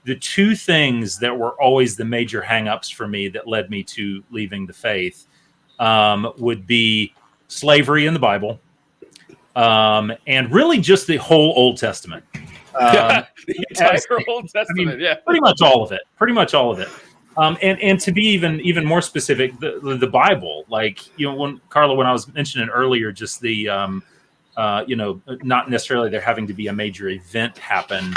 the two things that were always the major hangups for me that led me to leaving the faith would be slavery in the Bible, and really just the whole Old Testament. The entire Old Testament, pretty much all of it. And to be even more specific, the Bible, like, when Carla, when I was mentioning earlier, just the not necessarily there having to be a major event happen.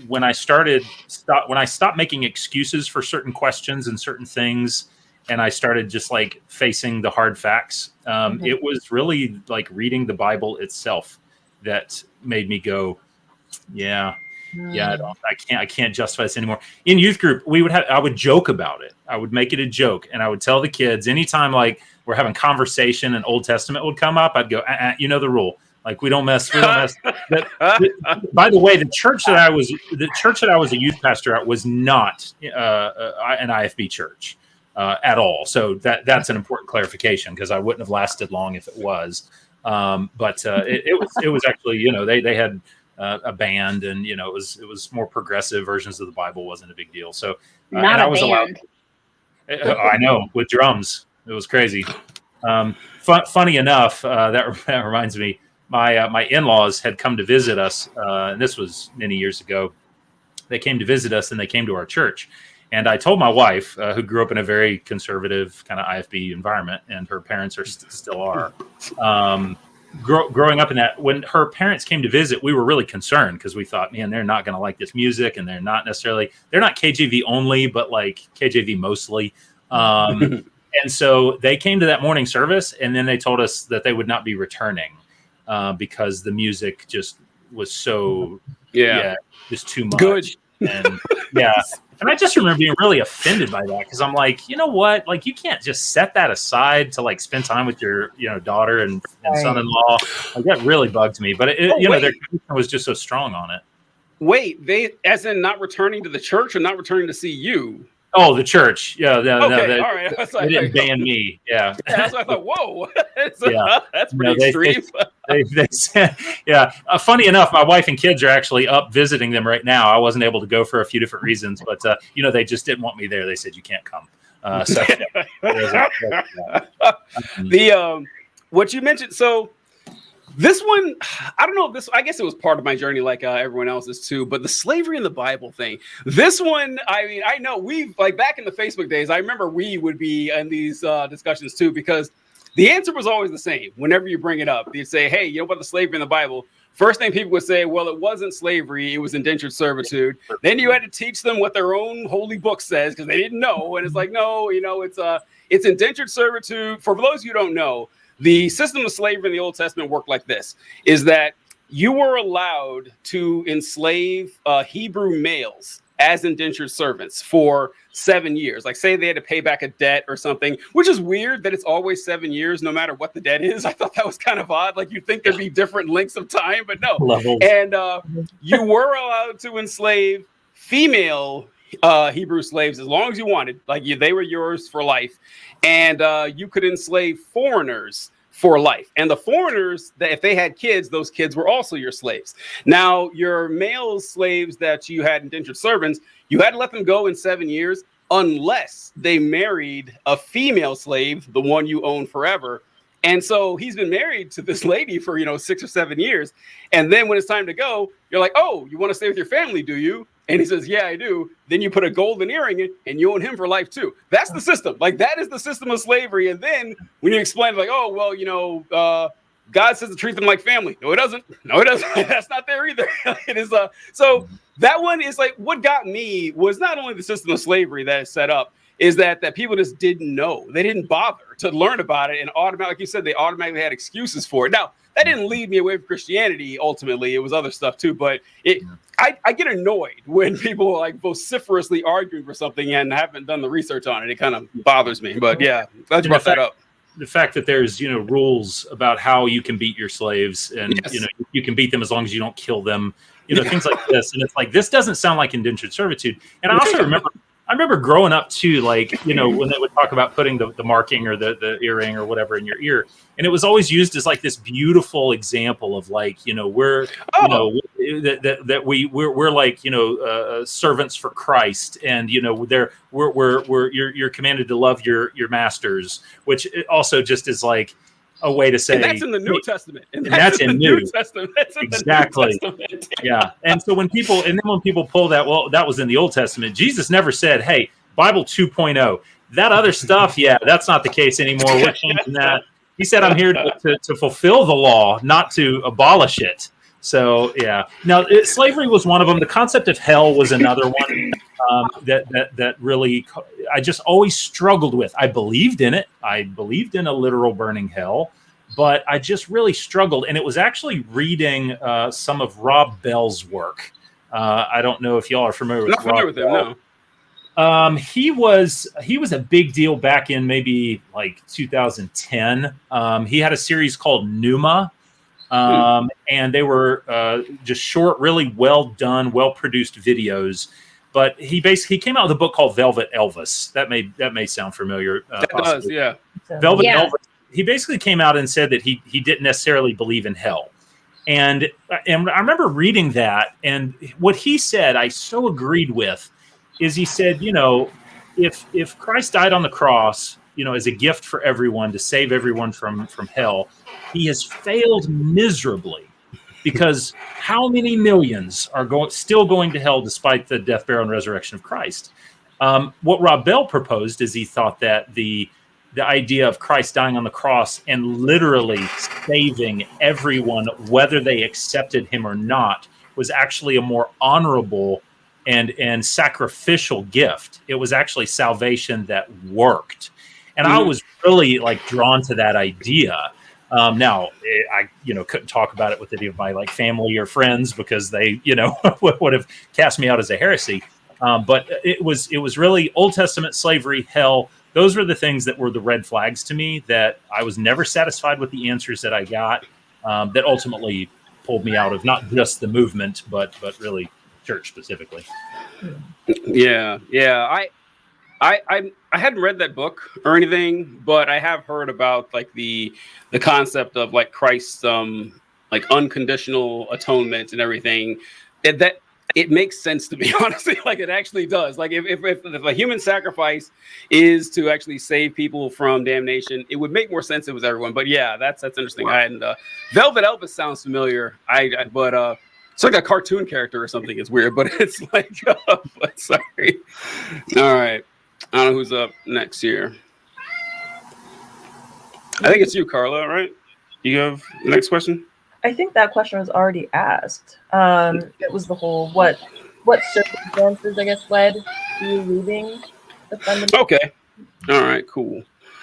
When I stopped making excuses for certain questions and certain things, and I started just like facing the hard facts, it was really like reading the Bible itself that made me go, yeah, I can't justify this anymore. In youth group, I would joke about it. I would make it a joke, and I would tell the kids anytime like we're having conversation and Old Testament would come up, I'd go, you know the rule. Like we don't mess. By the way, the church that I was a youth pastor at was not an IFB church at all. So that's an important clarification, because I wouldn't have lasted long if it was. But it was actually, they had a band, and it was more progressive versions of the Bible. Wasn't a big deal. So not and a I was band. I know, with drums. It was crazy. Funny enough, that reminds me. My in-laws had come to visit us, and this was many years ago. They came to visit us, and they came to our church. And I told my wife, who grew up in a very conservative kind of IFB environment, and her parents still are. Growing up in that, when her parents came to visit, we were really concerned, because we thought, man, they're not going to like this music, and they're not KJV only, but like KJV mostly. And so they came to that morning service, and then they told us that they would not be returning. Because the music just was so just too much. Good. And and I just remember being really offended by that, because I'm like, you know what, like you can't just set that aside to like spend time with your daughter and son-in-law. Like that really bugged me. But their conviction was just so strong on it. Wait, they as in not returning to the church or not returning to see you? Oh, the church. Yeah. Okay, all right. They didn't ban me. Yeah. That's what I thought. Whoa. That's pretty extreme. They said, funny enough, my wife and kids are actually up visiting them right now. I wasn't able to go for a few different reasons, but they just didn't want me there. They said, you can't come. What you mentioned, so this one, I don't know. I guess it was part of my journey, like everyone else's too. But the slavery in the Bible thing, this one, I mean, I know we've like back in the Facebook days. I remember we would be in these discussions too, because the answer was always the same. Whenever you bring it up, you'd say, "Hey, you know about the slavery in the Bible?" First thing people would say, "Well, it wasn't slavery; it was indentured servitude." Then you had to teach them what their own holy book says, because they didn't know. And it's like, no, it's indentured servitude. For those of you who don't know, the system of slavery in the Old Testament worked like this, is that you were allowed to enslave Hebrew males as indentured servants for 7 years. Like say they had to pay back a debt or something, which is weird that it's always 7 years, no matter what the debt is. I thought that was kind of odd. Like you'd think there'd be different lengths of time, but no. Levels. And you were allowed to enslave female Hebrew slaves as long as you wanted. Like they were yours for life. And you could enslave foreigners for life. And the foreigners, that if they had kids, those kids were also your slaves. Now, your male slaves that you had indentured servants, you had to let them go in 7 years unless they married a female slave, the one you own forever. And so he's been married to this lady for, 6 or 7 years. And then when it's time to go, you're like, oh, you want to stay with your family, do you? And he says, yeah, I do. Then you put a golden earring in and you own him for life too. That's the system. Like that is the system of slavery. And then when you explain like, oh, well, God says to treat them like family. No, it doesn't. That's not there either. It is. So that one is like what got me was not only the system of slavery that is set up, is that people just didn't know. They didn't bother to learn about it, and automatically, like you said, they automatically had excuses for it. Now, that didn't lead me away from Christianity. Ultimately, it was other stuff too. But I get annoyed when people are like vociferously arguing for something and haven't done the research on it. It kind of bothers me. But yeah, glad you brought that up. The fact that there's rules about how you can beat your slaves, and Yes. you can beat them as long as you don't kill them. Things like this, and it's like this doesn't sound like indentured servitude. And I I remember growing up too, like, you know, when they would talk about putting the marking or the earring or whatever in your ear, and it was always used as like this beautiful example of like, you know, we're, you know, that we're like, you know, servants for Christ, and you know, you're commanded to love your masters, which also just is like a way to say, and that's in the New Testament, and that's in the New Testament. That's in exactly. the New Testament. Yeah. And so when people pull that, well, that was in the Old Testament. Jesus never said, hey, Bible 2.0. That other stuff, yeah, that's not the case anymore. We're changing that. He said, I'm here to fulfill the law, not to abolish it. So, yeah. Now, slavery was one of them. The concept of hell was another one that really I just always struggled with. I believed in it. I believed in a literal burning hell, but I just really struggled. And it was actually reading some of Rob Bell's work. I don't know if y'all are familiar with Rob Bell. No. He was a big deal back in maybe like 2010. He had a series called Pneuma. And they were just short, really well done, well produced videos. But he came out with a book called Velvet Elvis. That may sound familiar. That possibly does, yeah. Velvet Elvis. He basically came out and said that he didn't necessarily believe in hell. And I remember reading that, and what he said, I so agreed with, is he said, you know, if Christ died on the cross, you know, as a gift for everyone to save everyone from hell, he has failed miserably, because how many millions are still going to hell despite the death, burial, and resurrection of Christ? What Rob Bell proposed is he thought that the idea of Christ dying on the cross and literally saving everyone, whether they accepted him or not, was actually a more honorable and sacrificial gift. It was actually salvation that worked. And I was really like drawn to that idea. Now, I couldn't talk about it with any of my like family or friends, because they would have cast me out as a heresy. But it was really Old Testament slavery, hell. Those were the things that were the red flags to me, that I was never satisfied with the answers that I got, that ultimately pulled me out of not just the movement, but really church specifically. Yeah. I hadn't read that book or anything, but I have heard about like the concept of like Christ's like unconditional atonement and everything. That it makes sense to me, honestly. Like it actually does. Like if a human sacrifice is to actually save people from damnation, it would make more sense if it was everyone. But yeah, that's interesting. Wow. Velvet Elvis sounds familiar. But it's like a cartoon character or something. It's weird, but it's like, but sorry. All right. I don't know who's up next here. I think it's you, Carla, right? You have the next question? I think that question was already asked. It was the whole what circumstances, I guess, led to you leaving the fundamental. Okay. All right, cool.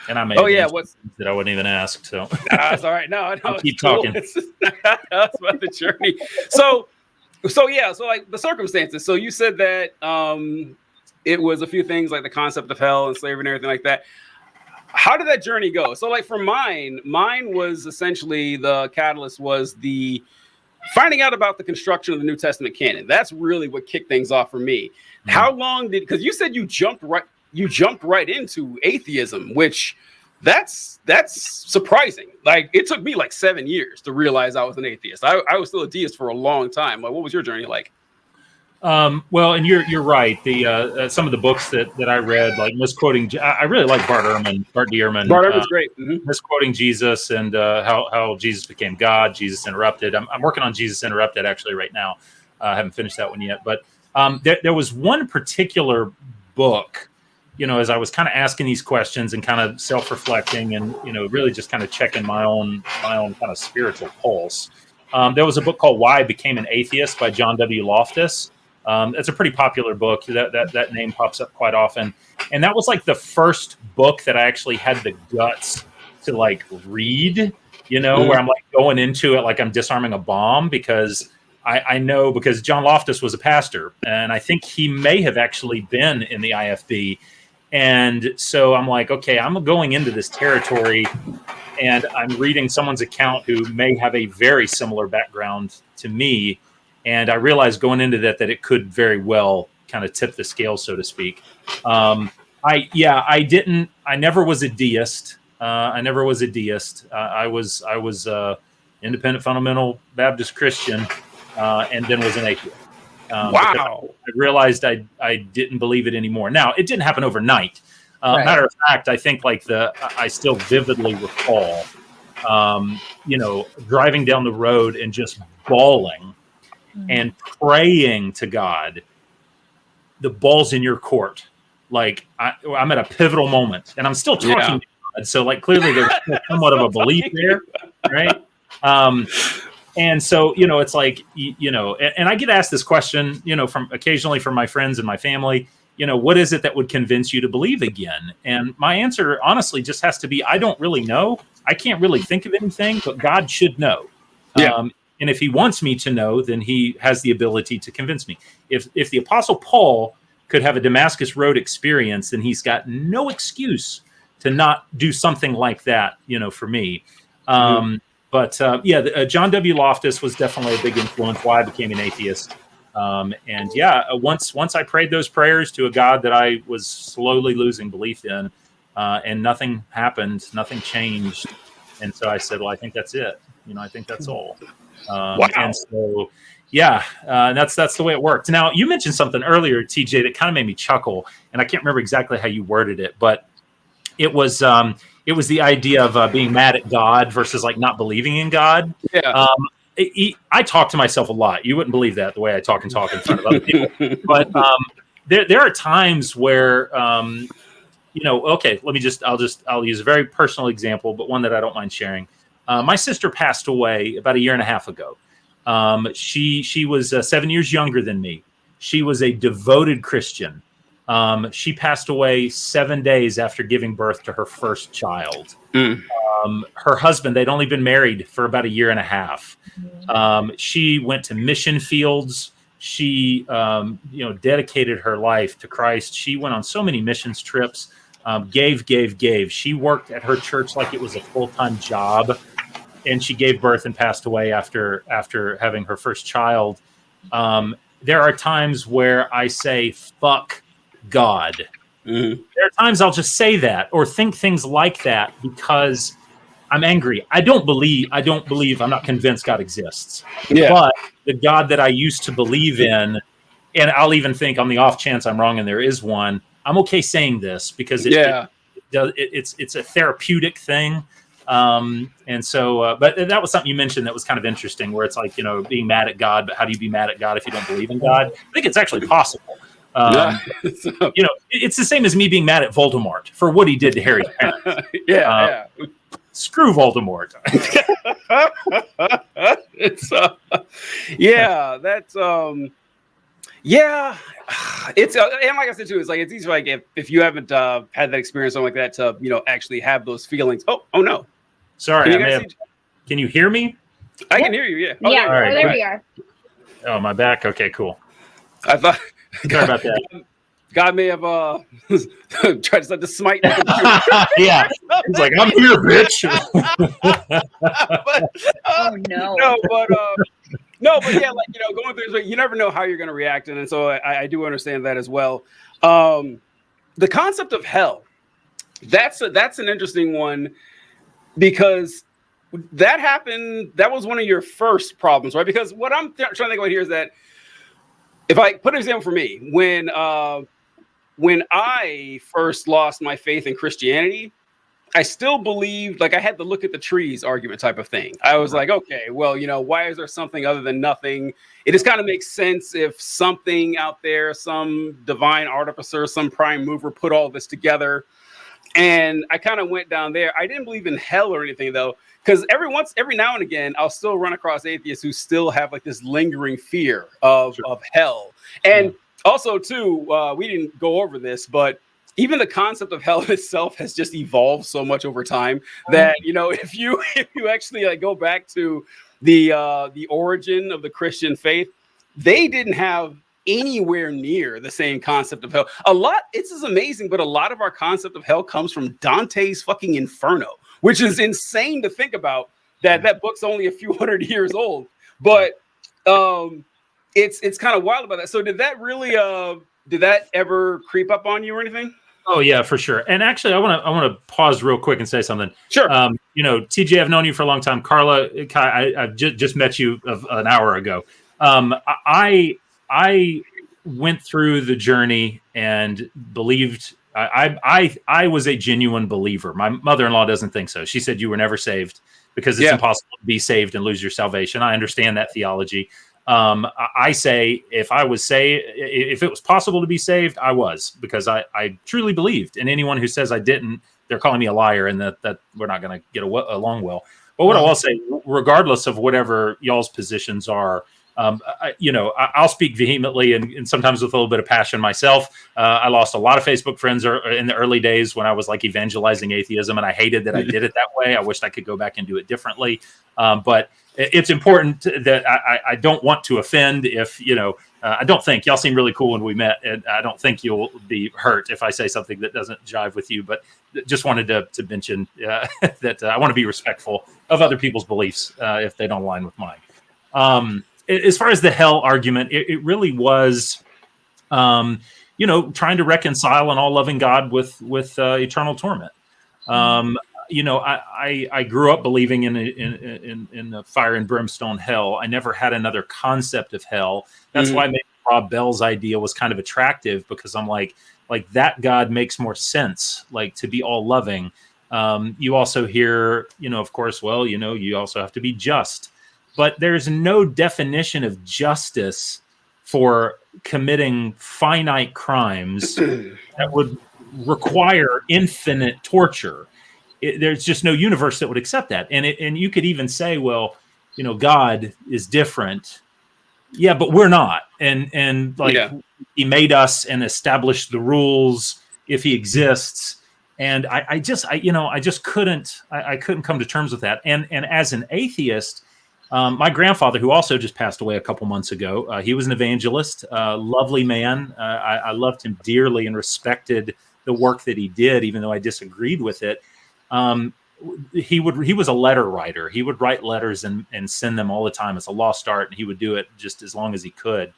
And I made what's that I wouldn't even ask. So that's all right. No, I'll keep talking. That's about the journey. So like the circumstances. So you said that it was a few things like the concept of hell and slavery and everything like that. How did that journey go? So like for mine was essentially the catalyst was the finding out about the construction of the New Testament canon. That's really what kicked things off for me. Mm-hmm. How long because you said you jumped right into atheism, which that's surprising. Like it took me like 7 years to realize I was an atheist. I was still a deist for a long time. Like what was your journey like? Well, and you're right. The some of the books that I read, like misquoting, I really like Bart Ehrman. Bart Ehrman's great. Mm-hmm. Misquoting Jesus and how Jesus became God. Jesus Interrupted. I'm working on Jesus Interrupted actually right now. I haven't finished that one yet, but there was one particular book. As I was kind of asking these questions and kind of self-reflecting and really just kind of checking my own kind of spiritual pulse. There was a book called Why I Became an Atheist by John W. Loftus. It's a pretty popular book. That name pops up quite often. And that was like the first book that I actually had the guts to like read, where I'm like going into it like I'm disarming a bomb, because I know because John Loftus was a pastor, and I think he may have actually been in the IFB. And so I'm like, okay, I'm going into this territory and I'm reading someone's account who may have a very similar background to me. And I realized going into that it could very well kind of tip the scale, so to speak. I never was a deist. I never was a deist. I was independent fundamental Baptist Christian, and then was an atheist. Wow. I realized I didn't believe it anymore. Now, it didn't happen overnight. Right. Matter of fact, I think I still vividly recall, driving down the road and just bawling and praying to God, the ball's in your court. Like I'm at a pivotal moment, and I'm still talking to God. So like clearly there's somewhat of a belief there, right? And so, it's like, and I get asked this question, from occasionally from my friends and my family, what is it that would convince you to believe again? And my answer honestly just has to be, I don't really know. I can't really think of anything, but God should know. Yeah. And if he wants me to know, then he has the ability to convince me. If the Apostle Paul could have a Damascus Road experience, then he's got no excuse to not do something like that, for me. But John W. Loftus was definitely a big influence why I became an atheist. Once I prayed those prayers to a God that I was slowly losing belief in, and nothing happened, nothing changed. And so I said, well, I think that's it. I think that's all. Wow. And so, that's the way it worked. Now, you mentioned something earlier, TJ, that kind of made me chuckle, and I can't remember exactly how you worded it, but it was the idea of being mad at God versus like not believing in God. Yeah. I talk to myself a lot. You wouldn't believe that, the way I talk in front of other people. But there are times where, okay, I'll use a very personal example, but one that I don't mind sharing. My sister passed away about a year and a half ago. She was 7 years younger than me. She was a devoted Christian. She passed away 7 days after giving birth to her first child. Her husband, they'd only been married for about a year and a half. She went to mission fields. She, dedicated her life to Christ. She went on so many missions trips, gave. She worked at her church like it was a full-time job, and she gave birth and passed away after having her first child. There are times where I say, fuck God. There are times I'll just say that or think things like that because I'm angry. I don't believe, I'm not convinced God exists. Yeah. But the God that I used to believe in, and I'll even think on the off chance I'm wrong and there is one, I'm okay saying this because it's a therapeutic thing. And so, but that was something you mentioned that was kind of interesting, where it's like, being mad at God, but how do you be mad at God if you don't believe in God? I think it's actually possible. It's the same as me being mad at Voldemort for what he did to Harry's parents. Screw Voldemort. It's and like I said too, it's like it's easy, like if you haven't had that experience, something like that, to actually have those feelings. Oh no, sorry, can you hear me? I can hear you. Yeah. Yeah. All right, there we are. Oh, my back. Okay, cool. I thought. Sorry about that. God may have tried to smite. Yeah, he's like, I'm here, bitch. Oh no. But yeah, like going through this, you never know how you're going to react, and so I do understand that as well. The concept of hell, that's an interesting one, because that happened. That was one of your first problems, right? Because what I'm trying to think about here is that, if I put an example for me, when I first lost my faith in Christianity, I still believed, like I had the look at the trees argument type of thing. I was like, okay, well, why is there something other than nothing? It just kind of makes sense if something out there, some divine artificer, some prime mover put all this together. And I kind of went down there. I didn't believe in hell or anything, though, because every now and again, I'll still run across atheists who still have like this lingering fear of hell. And also, too, we didn't go over this, but even the concept of hell itself has just evolved so much over time that, if you actually like go back to the origin of the Christian faith, they didn't have anywhere near the same concept of hell. This is amazing, but a lot of our concept of hell comes from Dante's fucking Inferno, which is insane to think about, that book's only a few hundred years old. But it's kind of wild about that. So did that really did that ever creep up on you or anything? Oh yeah, for sure. And actually, I want to pause real quick and say something. Sure. TJ, I've known you for a long time. Carla, I've just met you an hour ago. I went through the journey and believed. I was a genuine believer. My mother-in-law doesn't think so. She said you were never saved because it's impossible to be saved and lose your salvation. I understand that theology. I say if it was possible to be saved, I was, because I truly believed. And anyone who says I didn't, they're calling me a liar, and that we're not going to get along well. But what I will say, regardless of whatever y'all's positions are, I'll speak vehemently and sometimes with a little bit of passion myself. I lost a lot of Facebook friends in the early days when I was like evangelizing atheism, and I hated that I did it that way. I wished I could go back and do it differently. But it's important that I don't want to offend. If I don't think y'all seem really cool when we met, and I don't think you'll be hurt if I say something that doesn't jive with you. But just wanted to mention that I want to be respectful of other people's beliefs if they don't align with mine. As far as the hell argument, it really was, trying to reconcile an all-loving God with eternal torment. I grew up believing in a fire and brimstone hell. I never had another concept of hell. That's why maybe Rob Bell's idea was kind of attractive, because I'm like that God makes more sense, like to be all loving. You also hear, of course, you also have to be just. But there's no definition of justice for committing finite crimes that would require infinite torture. There's just no universe that would accept that. And you could even say, God is different. Yeah, but we're not. And he made us and established the rules if he exists. And I just couldn't come to terms with that. And as an atheist, my grandfather, who also just passed away a couple months ago, he was an evangelist, lovely man. I loved him dearly and respected the work that he did, even though I disagreed with it. He was a letter writer. He would write letters and send them all the time. It's a lost art, and he would do it just as long as he could.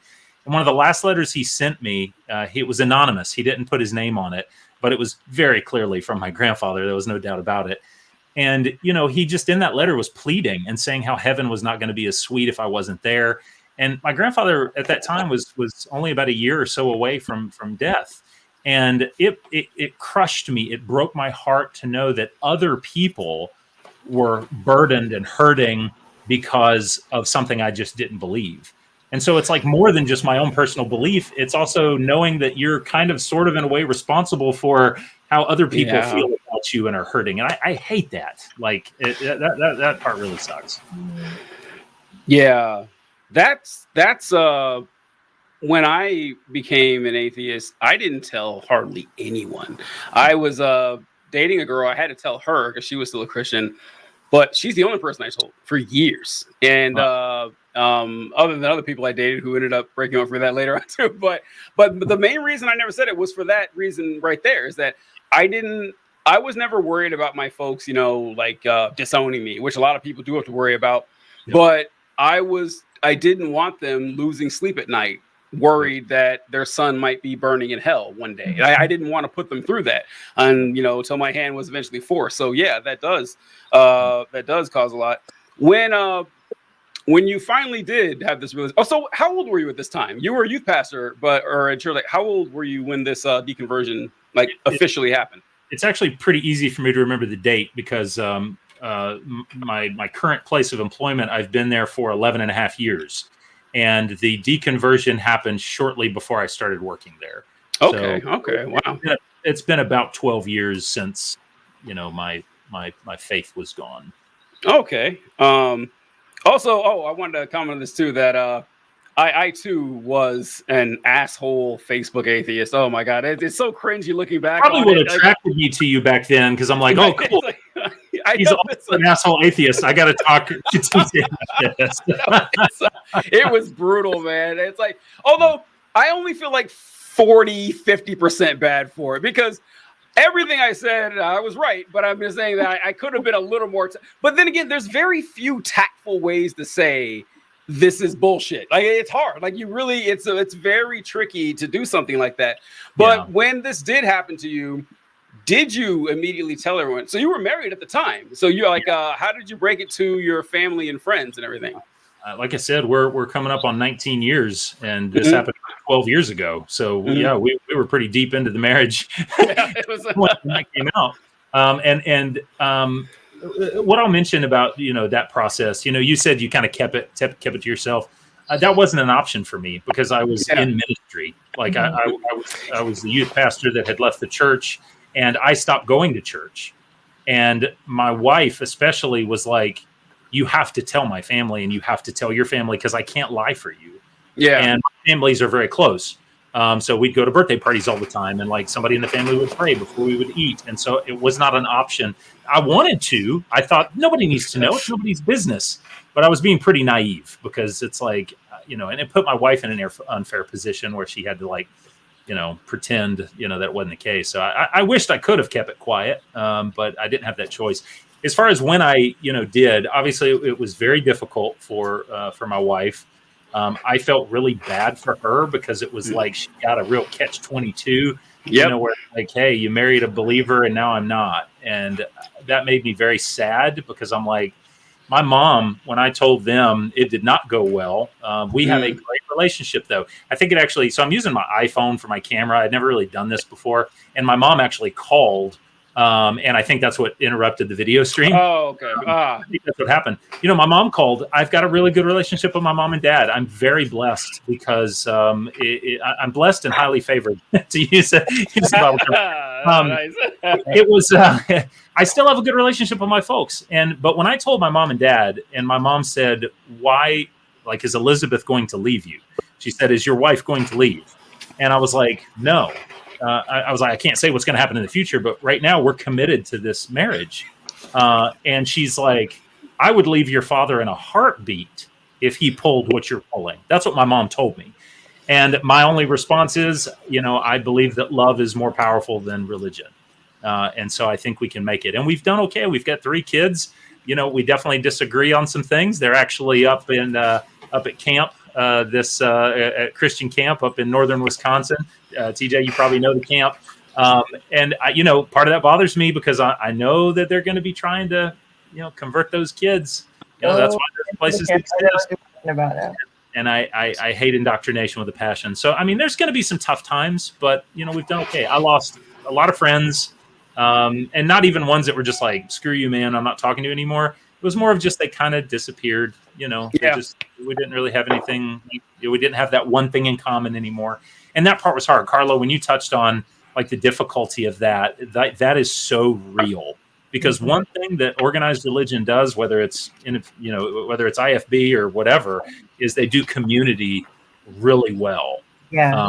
And one of the last letters he sent me, it was anonymous. He didn't put his name on it, but it was very clearly from my grandfather. There was no doubt about it. And, he just in that letter was pleading and saying how heaven was not going to be as sweet if I wasn't there. And my grandfather at that time was only about a year or so away from death. And it crushed me. It broke my heart to know that other people were burdened and hurting because of something I just didn't believe. And so it's like more than just my own personal belief. It's also knowing that you're kind of sort of in a way responsible for how other people feel about you and are hurting. And I hate that. Like that part really sucks. Yeah, that's when I became an atheist, I didn't tell hardly anyone. I was dating a girl. I had to tell her because she was still a Christian, but she's the only person I told for years. And other than other people I dated who ended up breaking up for that later on too. But the main reason I never said it was for that reason right there, is that I was never worried about my folks, disowning me, which a lot of people do have to worry about. Yep. But I didn't want them losing sleep at night, worried that their son might be burning in hell one day. I didn't want to put them through that, and until my hand was eventually forced. So yeah, that does cause a lot. When you finally did have this realization, so how old were you at this time? You were a youth pastor, how old were you when this deconversion officially happened? It's actually pretty easy for me to remember the date because my current place of employment, I've been there for 11 and a half years. And the deconversion happened shortly before I started working there. Okay. Wow. It's been about 12 years since, my faith was gone. Okay. Also, I wanted to comment on this too, that I too was an asshole Facebook atheist. Oh my God. It's so cringy looking back. Probably what attracted me to you back then, because I'm like, oh, cool. He's also an asshole atheist. I got to talk to TJ about this. It was brutal, man. It's like, although I only feel like 40-50% bad for it, because everything I said, I was right, but I'm just saying that I could have been a little more. But then again, there's very few tactful ways to say this is bullshit. Like, it's hard. Like, you really, it's very tricky to do something like that. But when this did happen to you, did you immediately tell everyone? So you were married at the time. So you're like, how did you break it to your family and friends and everything? Like I said, we're coming up on 19 years, and this happened 12 years ago. So yeah, we were pretty deep into the marriage It was when that came out. What I'll mention about that process, you said you kind of kept it to yourself. That wasn't an option for me because I was in ministry. Like I was the youth pastor that had left the church, and I stopped going to church. And my wife especially was like, you have to tell my family and you have to tell your family because I can't lie for you. Yeah. And families are very close. So we'd go to birthday parties all the time, and like somebody in the family would pray before we would eat. And so it was not an option. I wanted to. I thought nobody needs to know. It's nobody's business. But I was being pretty naive because it's like, and it put my wife in an unfair position where she had to pretend, that it wasn't the case. So I wished I could have kept it quiet, but I didn't have that choice. As far as when I, did, obviously it was very difficult for my wife. I felt really bad for her because it was like she got a real catch-22, where like, hey, you married a believer and now I'm not. And that made me very sad because I'm like, my mom, when I told them it did not go well, we have a great relationship though. I think it actually, so I'm using my iPhone for my camera. I'd never really done this before. And my mom actually called. And I think that's what interrupted the video stream. Oh, okay. I think that's what happened. My mom called. I've got a really good relationship with my mom and dad. I'm very blessed because I'm blessed and highly favored to use a Bible term. Nice. It was. I still have a good relationship with my folks, but when I told my mom and dad, and my mom said, "Why? Like, is Elizabeth going to leave you?" She said, "Is your wife going to leave?" And I was like, "No." I was like, I can't say what's going to happen in the future, but right now we're committed to this marriage. And she's like, I would leave your father in a heartbeat if he pulled what you're pulling. That's what my mom told me. And my only response is, I believe that love is more powerful than religion. And so I think we can make it. And we've done okay. We've got 3 kids. We definitely disagree on some things. They're actually up at camp, at Christian camp up in northern Wisconsin. TJ, you probably know the camp. And part of that bothers me because I know that they're going to be trying to, convert those kids. That's why there's places exist. And I hate indoctrination with a passion. So, I mean, there's going to be some tough times, but, we've done okay. I lost a lot of friends, and not even ones that were just like, screw you, man, I'm not talking to you anymore. It was more of just they kind of disappeared. We didn't really have anything. We didn't have that one thing in common anymore. And that part was hard. Carlo, when you touched on like the difficulty of that is so real. Because one thing that organized religion does, whether it's IFB or whatever, is they do community really well. Yeah.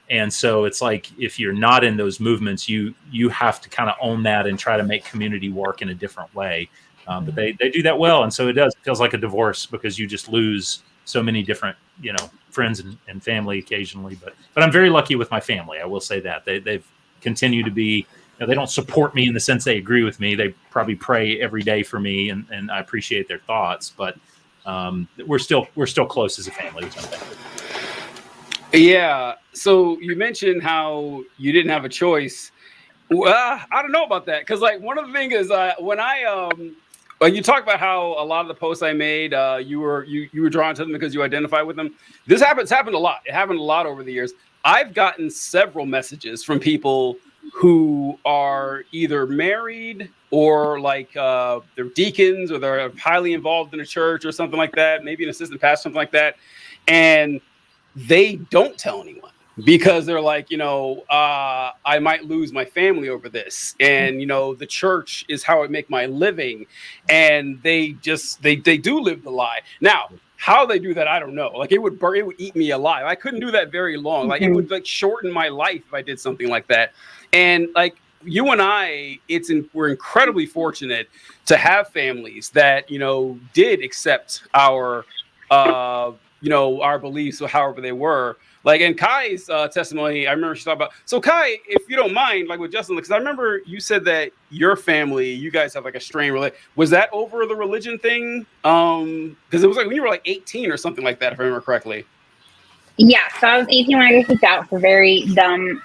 And so it's like if you're not in those movements, you have to kind of own that and try to make community work in a different way. But they do that well, and so it feels like a divorce because you just lose so many different friends and family occasionally. But I'm very lucky with my family. I will say that they've continued to be. They don't support me in the sense they agree with me. They probably pray every day for me, and I appreciate their thoughts. But we're still close as a family. Yeah. So you mentioned how you didn't have a choice. I don't know about that because like one of the things is when I you talk about how a lot of the posts I made, you were drawn to them because you identify with them. This happened a lot. It happened a lot over the years. I've gotten several messages from people who are either married or like they're deacons or they're highly involved in a church or something like that, maybe an assistant pastor, something like that. And they don't tell anyone because they're like, I might lose my family over this. And, the church is how I make my living. And they do live the lie. Now, how they do that, I don't know. Like it would eat me alive. I couldn't do that very long. Like it would like shorten my life if I did something like that. And like you and I, we're incredibly fortunate to have families that, did accept our beliefs or however they were. Like in Kai's testimony, I remember she talked about. So Kai, if you don't mind, like with Justin, because I remember you said that your family, you guys have like a strained relationship. Was that over the religion thing? Because it was like when you were like 18 or something like that, if I remember correctly. Yeah, so I was 18 when I got kicked out for very dumb,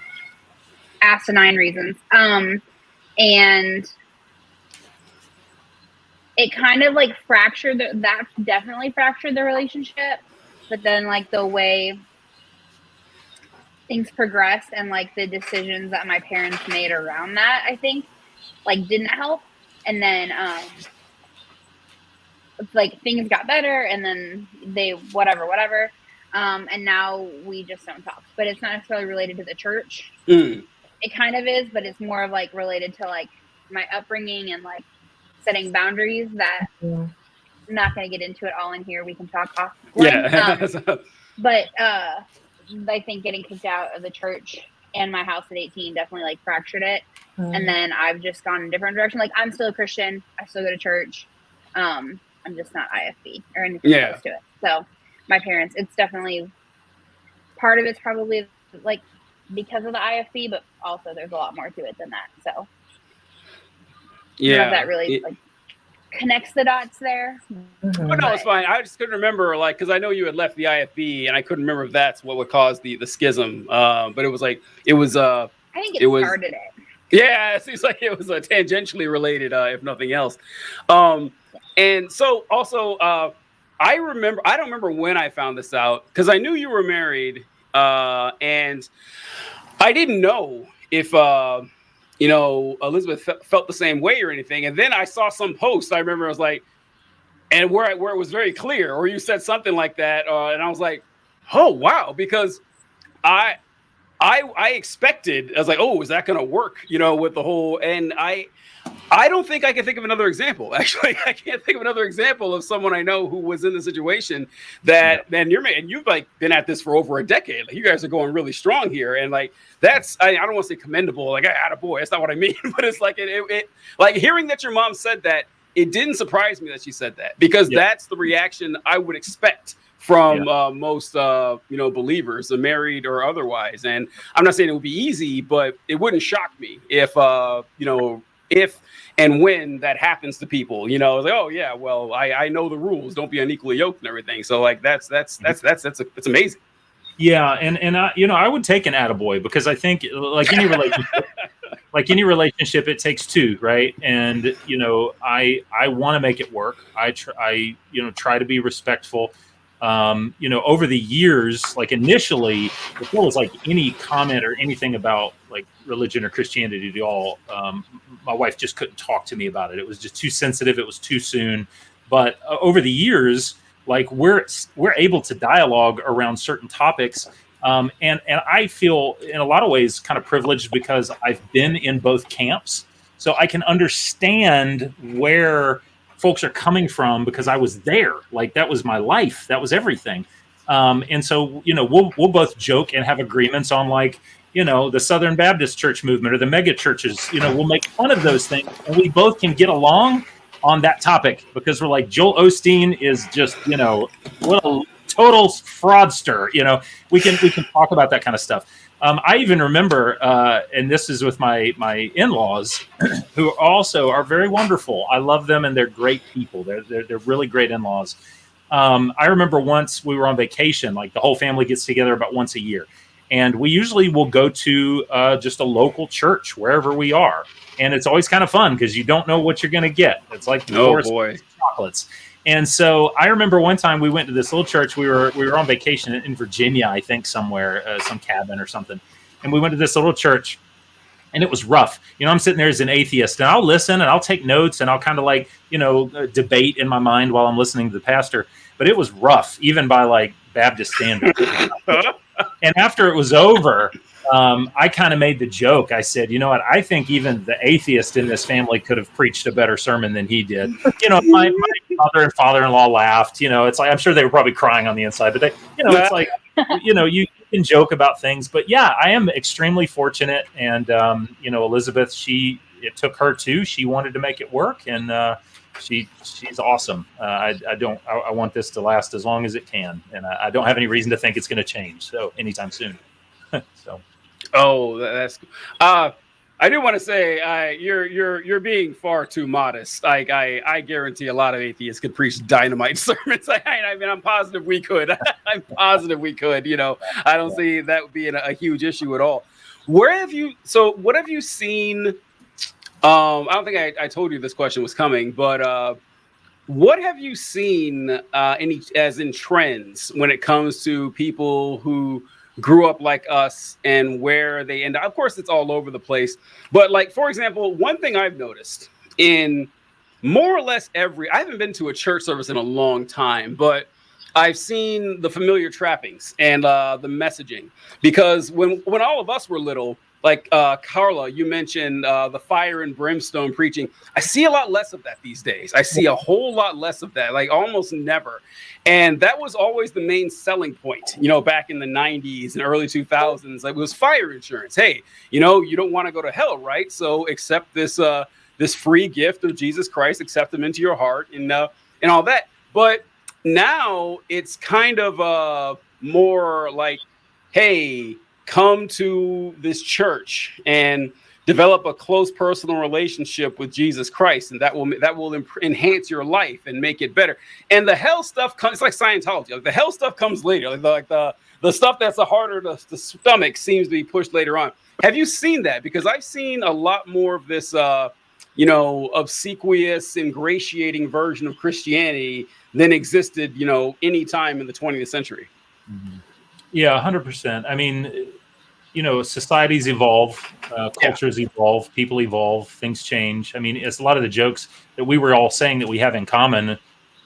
asinine reasons. And it kind of like fractured that definitely fractured the relationship. But then like the way things progressed and like the decisions that my parents made around that, I think like didn't help. And then like things got better and then they whatever. And now we just don't talk. But it's not necessarily related to the church. Mm. It kind of is, but it's more of like related to like my upbringing and like setting boundaries that I'm not going to get into it all in here. We can talk off. Yeah. But I think getting kicked out of the church and my house at 18 definitely like fractured it. And then I've just gone in a different direction. Like I'm still a Christian. I still go to church. I'm just not IFB or anything close to it. So my parents, it's definitely part of it's probably like because of the IFB, but also there's a lot more to it than that. So I don't know if that really like connects the dots there. Oh, no, it's fine. I just couldn't remember, like, because I know you had left the IFB, and I couldn't remember if that's what would cause the schism. But it was like I think it started it. Yeah, it seems like it was tangentially related, if nothing else. And so also, I don't remember when I found this out because I knew you were married, and I didn't know if Elizabeth felt the same way or anything. And then I saw some post. I remember I was like, and where it was very clear, or you said something like that, and I was like, oh wow, because I expected, I was like, oh, is that going to work? With the whole, and I don't think I can think of another example. Actually, I can't think of another example of someone I know who was in the situation that, and you've like been at this for over a decade. Like you guys are going really strong here. And like, that's, I don't want to say commendable. Like I had a boy, that's not what I mean, but it's like, it like hearing that your mom said that, it didn't surprise me that she said that because that's the reaction I would expect from most, believers, married or otherwise. And I'm not saying it would be easy, but it wouldn't shock me if and when that happens to people, it's like, oh yeah, well, I know the rules. Don't be unequally yoked and everything. So like that's amazing. Yeah, and I would take an attaboy because I think like any relationship, it takes two, right? And I want to make it work. I try to be respectful. Over the years, like initially, before it was like any comment or anything about like religion or Christianity at all, my wife just couldn't talk to me about it. It was just too sensitive. It was too soon. But over the years, like we're able to dialogue around certain topics. And I feel in a lot of ways kind of privileged because I've been in both camps. So I can understand where folks are coming from because I was there. Like that was my life. That was everything. And so, we'll both joke and have agreements on like, the Southern Baptist Church movement or the mega churches, we'll make fun of those things and we both can get along on that topic because we're like, Joel Osteen is just, what a total fraudster. We can talk about that kind of stuff. I even remember, and this is with my in-laws, who also are very wonderful. I love them, and they're great people. They're really great in-laws. I remember once we were on vacation, like the whole family gets together about once a year, and we usually will go to just a local church wherever we are, and it's always kind of fun because you don't know what you're going to get. It's like chocolates. And so I remember one time we went to this little church. We were on vacation in Virginia, I think somewhere, some cabin or something. And we went to this little church and it was rough. I'm sitting there as an atheist and I'll listen and I'll take notes and I'll kind of like, debate in my mind while I'm listening to the pastor. But it was rough, even by like Baptist standards. And after it was over, I kind of made the joke. I said, you know what? I think even the atheist in this family could have preached a better sermon than he did. My mother and father-in-law laughed. It's like I'm sure they were probably crying on the inside, but they, it's like, you can joke about things. But yeah, I am extremely fortunate. And Elizabeth, it took her too. She wanted to make it work, and she's awesome. I want this to last as long as it can, and I don't have any reason to think it's going to change so anytime soon. So, oh, that's. I do want to say, you're being far too modest. Like I guarantee a lot of atheists could preach dynamite sermons. I mean, I'm positive we could. I'm positive we could. You know, I don't see that being a huge issue at all. What have you seen? I don't think I told you this question was coming, but what have you seen as in trends when it comes to people who grew up like us and where they end up? Of course, it's all over the place. But like, for example, one thing I've noticed in more or less I haven't been to a church service in a long time, but I've seen the familiar trappings and the messaging, because when all of us were little, like Carla, you mentioned the fire and brimstone preaching. I see a lot less of that these days. I see a whole lot less of that, like almost never. And that was always the main selling point, you know, back in the 90s and early 2000s. Like, it was fire insurance. Hey, you know, you don't want to go to hell, right? So accept this free gift of Jesus Christ, accept him into your heart and all that. But now it's kind of more like, hey, come to this church and develop a close personal relationship with Jesus Christ, and that will enhance your life and make it better. And the hell stuff comes. It's like Scientology. Like, the hell stuff comes later. Like the stuff that's harder to stomach seems to be pushed later on. Have you seen that? Because I've seen a lot more of this, obsequious, ingratiating version of Christianity than existed, any time in the 20th century. Mm-hmm. Yeah, 100%. I mean, societies evolve, cultures evolve, people evolve, things change. I mean, it's a lot of the jokes that we were all saying that we have in common.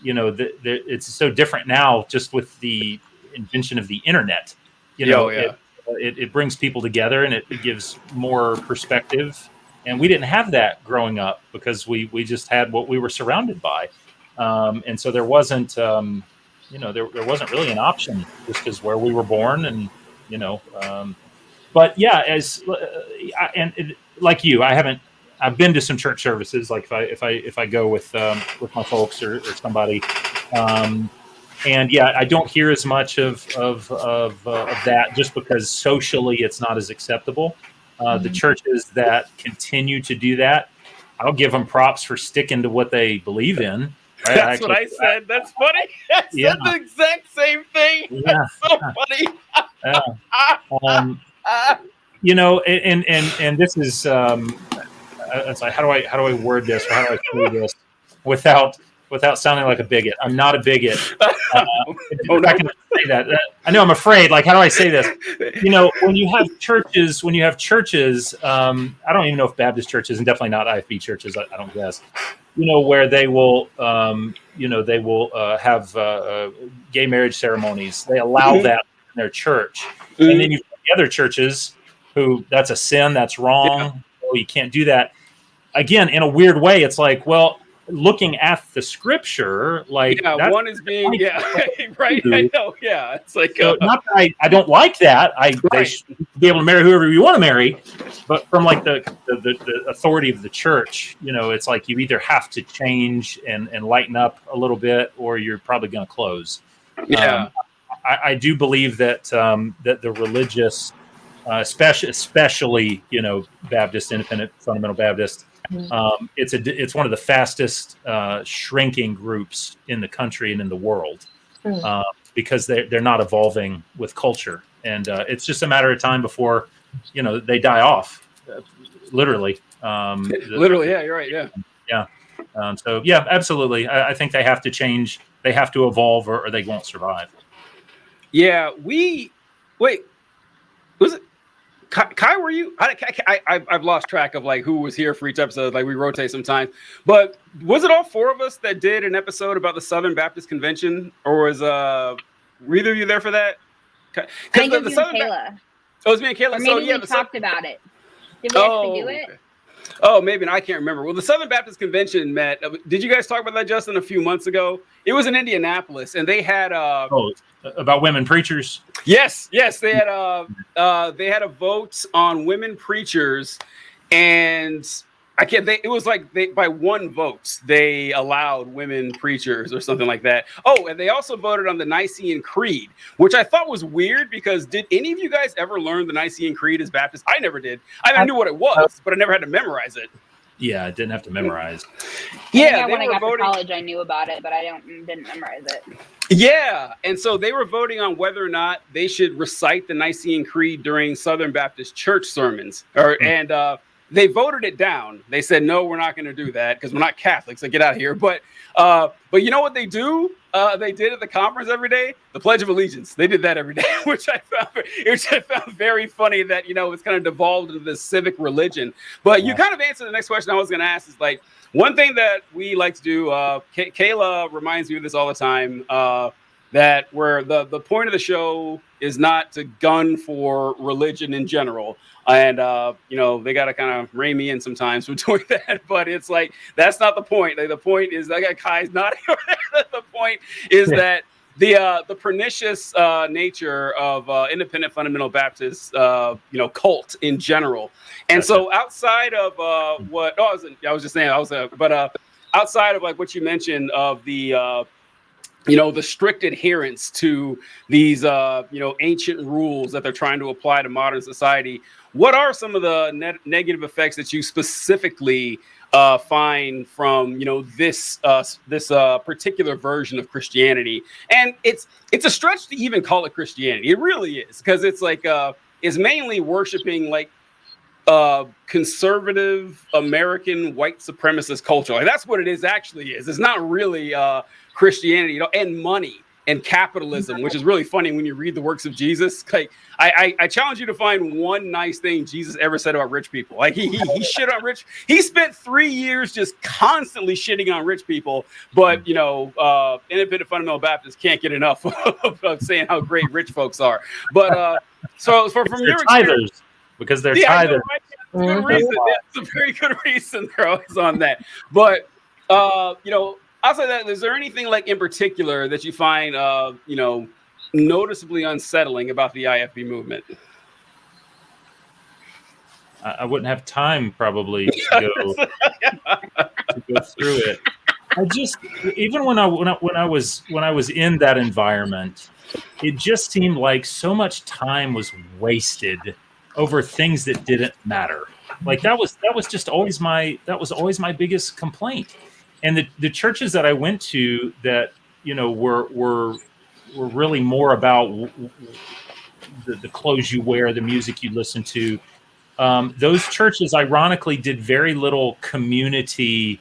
It's so different now, just with the invention of the internet. It brings people together, and it gives more perspective. And we didn't have that growing up because we just had what we were surrounded by, and so there wasn't there wasn't really an option, just because where we were born, and But yeah, like you, I've been to some church services. Like if I go with my folks or somebody, and yeah, I don't hear as much of that, just because socially it's not as acceptable. The churches that continue to do that, I'll give them props for sticking to what they believe in. Right? That's what I said. That's funny. I said the exact same thing. Yeah. That's so funny. And this is it's like, how do I word this, or how do I say this without sounding like a bigot? I'm not a bigot. I'm not going to say that. I know, I'm afraid. Like, how do I say this? When you have churches, I don't even know if Baptist churches, and definitely not IFB churches, I don't guess, where they will, have gay marriage ceremonies. They allow that in their church. And then you've got the other churches who, that's a sin, that's wrong. Oh, you can't do that. Again, in a weird way, it's like, well, looking at the scripture, like, one is being, right. I know, it's like, not that I don't like that. They should be able to marry whoever you want to marry, but from like the authority of the church, it's like you either have to change and lighten up a little bit, or you're probably going to close. I do believe that that the religious, especially Baptist, Independent, Fundamental Baptist, it's one of the fastest shrinking groups in the country and in the world, because they're not evolving with culture, and it's just a matter of time before they die off, literally. Literally, yeah, you're right, yeah. So yeah, absolutely. I think they have to change. They have to evolve, or they won't survive. Yeah, was it Kai? Were you? I've lost track of like who was here for each episode. Like, we rotate sometimes, but was it all four of us that did an episode about the Southern Baptist Convention, or was were either of you there for that? I think it was you and Kayla. Oh, it was me and Kayla. Or maybe we talked about it. Did we actually do it? Okay. Oh, maybe. I can't remember. Well, the Southern Baptist Convention met. Did you guys talk about that, Justin, a few months ago? It was in Indianapolis, and they had about women preachers. Yes. They had a vote on women preachers, and I can't. It was like by one vote they allowed women preachers or something like that. Oh, and they also voted on the Nicene Creed, which I thought was weird because did any of you guys ever learn the Nicene Creed as Baptists? I never did. I knew what it was, but I never had to memorize it. Yeah, I didn't have to memorize. Yeah, when I got to college, I knew about it, but I didn't memorize it. Yeah, and so they were voting on whether or not they should recite the Nicene Creed during Southern Baptist church sermons, and they voted it down. They said, no, we're not going to do that because we're not Catholics. So get out of here. But you know what they do? They did at the conference every day? The Pledge of Allegiance. They did that every day, which I found very funny that, it's kind of devolved into this civic religion. But you kind of answered the next question I was going to ask is like, one thing that we like to do, Kayla reminds me of this all the time, that where the point of the show is not to gun for religion in general. And, they got to kind of rein me in sometimes for doing that. But it's like, that's not the point. Like, the point is, I got Kai's not. The point is that the pernicious nature of independent fundamental Baptist, cult in general. And so outside of outside of like what you mentioned of the the strict adherence to these, ancient rules that they're trying to apply to modern society. What are some of the negative effects that you specifically find from, this particular version of Christianity? And it's a stretch to even call it Christianity. It really is, because it's like is mainly worshiping like conservative American white supremacist culture. Like that's what it actually is. It's not really Christianity, and money and capitalism, which is really funny when you read the works of Jesus. Like I challenge you to find one nice thing Jesus ever said about rich people. Like he shit on rich. He spent 3 years just constantly shitting on rich people. But independent fundamental Baptists can't get enough of saying how great rich folks are. But so from your tithers, because they're tithers. That's a good reason. That's a very good reason they're always on that. But outside that, is there anything like in particular that you find, noticeably unsettling about the IFB movement? I wouldn't have time probably to go through it. I just, even when I was in that environment, it just seemed like so much time was wasted over things that didn't matter. Like that was just always my biggest complaint. And the churches that I went to that, were really more about the clothes you wear, the music you listen to. Those churches, ironically, did very little community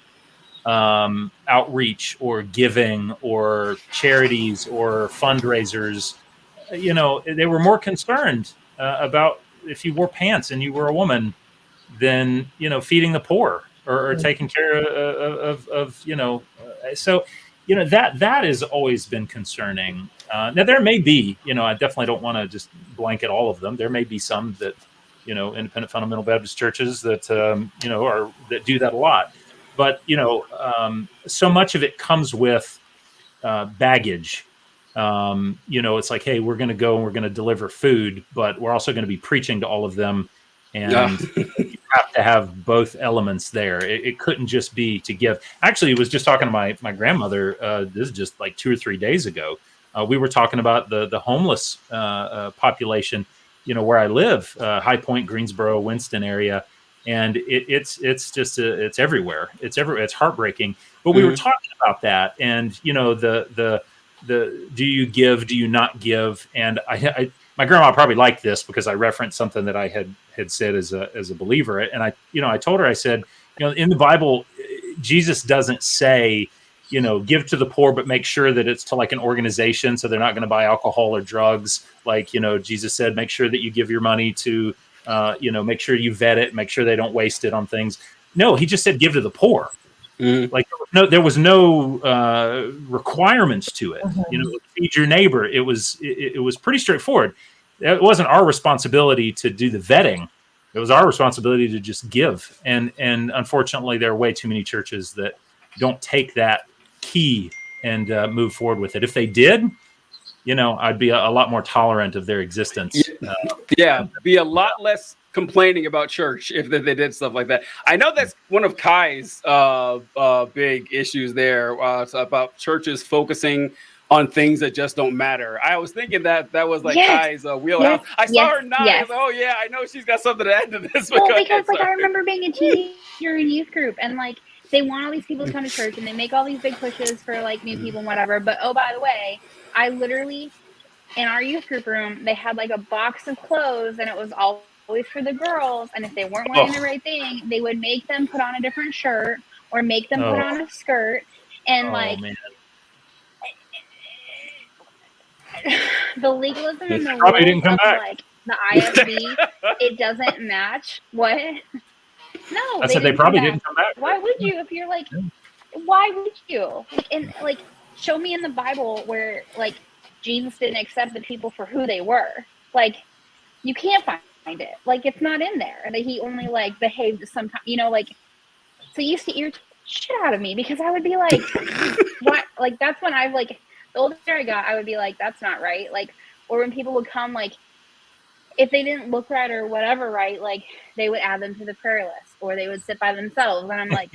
outreach or giving or charities or fundraisers. They were more concerned about if you wore pants and you were a woman than, feeding the poor. Or taking care of so that has always been concerning. Now there may be, I definitely don't want to just blanket all of them. There may be some that, independent fundamental Baptist churches that that do that a lot. But so much of it comes with baggage. It's like, hey, we're going to go and we're going to deliver food, but we're also going to be preaching to all of them. And you have to have both elements there. It couldn't just be to give. Actually, I was just talking to my grandmother. This is just like 2 or 3 days ago. We were talking about the homeless population, where I live, High Point, Greensboro, Winston area. And it's everywhere. It's everywhere. It's heartbreaking. But we were talking about that. And, the do you give, do you not give? And my grandma probably liked this because I referenced something that I had said as a believer. And I told her, I said, in the Bible, Jesus doesn't say, give to the poor, but make sure that it's to like an organization. So they're not going to buy alcohol or drugs. Like, Jesus said, make sure that you give your money to, make sure you vet it, make sure they don't waste it on things. No, he just said, give to the poor. Mm-hmm. Like there was no requirements to it. Feed your neighbor. It was pretty straightforward. It wasn't our responsibility to do the vetting. It was our responsibility to just give. And unfortunately, there are way too many churches that don't take that key and move forward with it. If they did, I'd be a lot more tolerant of their existence. Be a lot less complaining about church if they did stuff like that. I know that's one of Kai's big issues there about churches focusing on things that just don't matter. I was thinking that was like Kai's wheelhouse. Yes. I saw her nod. I Yes. was like, oh yeah, I know she's got something to add to this. Well, Go because ahead, like I sorry. remember being a teenager in youth group, and like they want all these people to come to church, and they make all these big pushes for like new people and whatever. But oh, by the way, I literally in our youth group room they had like a box of clothes, and it was always for the girls. And if they weren't wearing the right thing, they would make them put on a different shirt or make them put on a skirt, and Oh, man. the legalism and the Probably rules didn't come of back. like the IFB, it doesn't match what. No, I said they didn't probably come back. didn't come back. Why would you if you're like? Why would you? Like, and like, show me in the Bible where like Jesus didn't accept the people for who they were. Like, you can't find it. Like, it's not in there. That he only like behaved sometimes. You know, like. So it used to irritate the shit out of me because I would be like, what? Like that's when I like. The older I got, I would be like, that's not right. Like, or when people would come, like, if they didn't look right or whatever right, like, they would add them to the prayer list or they would sit by themselves. And I'm like,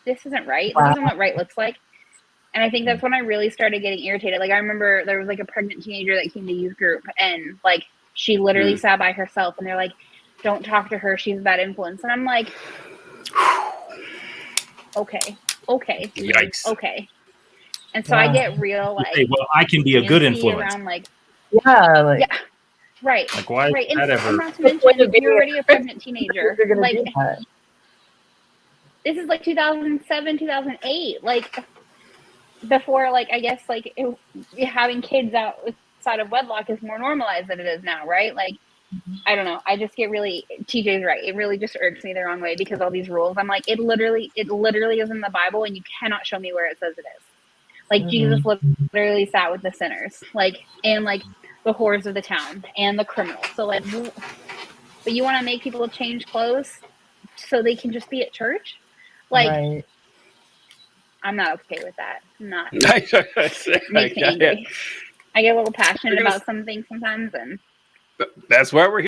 this isn't right. This isn't what right looks like. And I think that's when I really started getting irritated. Like, I remember there was, like, a pregnant teenager that came to youth group and, like, she literally sat by herself and they're like, don't talk to her. She's a bad influence. And I'm like, okay. Yikes. Okay. And so I get real like, Hey, well, I can be a good antsy influence. around like, Yeah, like yeah, right, Like, why right. is that And ever? not to mention, if you're already a pregnant teenager, you're gonna like do that. this is like 2007, 2008, like before, like I guess like having kids outside of wedlock is more normalized than it is now, right? Like I don't know. I just get really TJ's right. It really just irks me the wrong way because all these rules. I'm like, it literally is in the Bible, and you cannot show me where it says it is. Like Jesus literally sat with the sinners, like and like the whores of the town and the criminals. So like, but you want to make people change clothes so they can just be at church? Like, Right. I'm not okay with that. I'm not. Makes me Yeah. angry. I get a little passionate about some things sometimes, and That's why we're here.